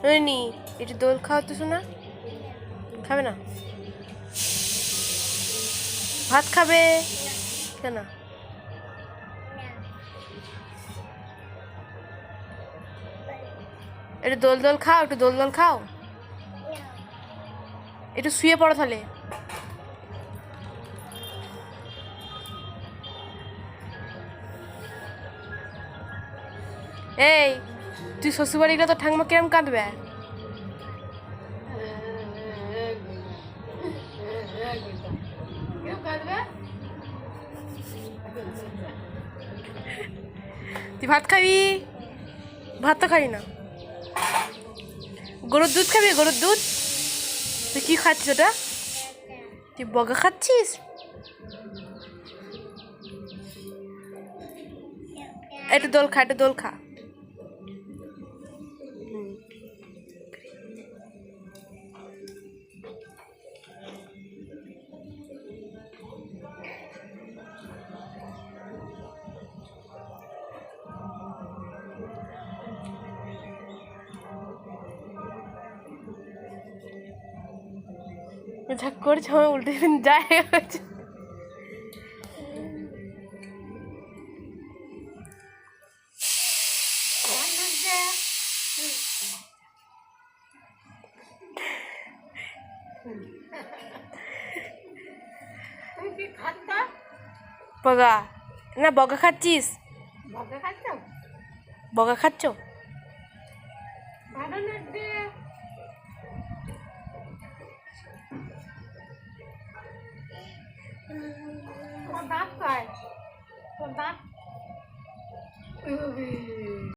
নইনি একটু দোল খাও তো শোনা, খাবে না? ভাত খাবে কেন? একটু দোল দোল খাও, একটু দোল দোল খাও, একটু শুয়ে পড়ো তাহলে। এই তুই শ্বশুরবাড়ি গেলে তো ঠাকুমা কিরম কাঁদবে? তুই ভাত খাবি? ভাত তো খাবি না। গরুর দুধ খাবি? গরুর দুধ? তুই কি খাচ্ছিস ওটা? তুই বগা খাচ্ছিস? একটু দোল খা, একটু দোল খা। ঝাক করছে আমার উল্টে দিন যায় হচ্ছে। বগা না, বগা খাচ্ছিস? বগা খাচ্ছ? দাঁত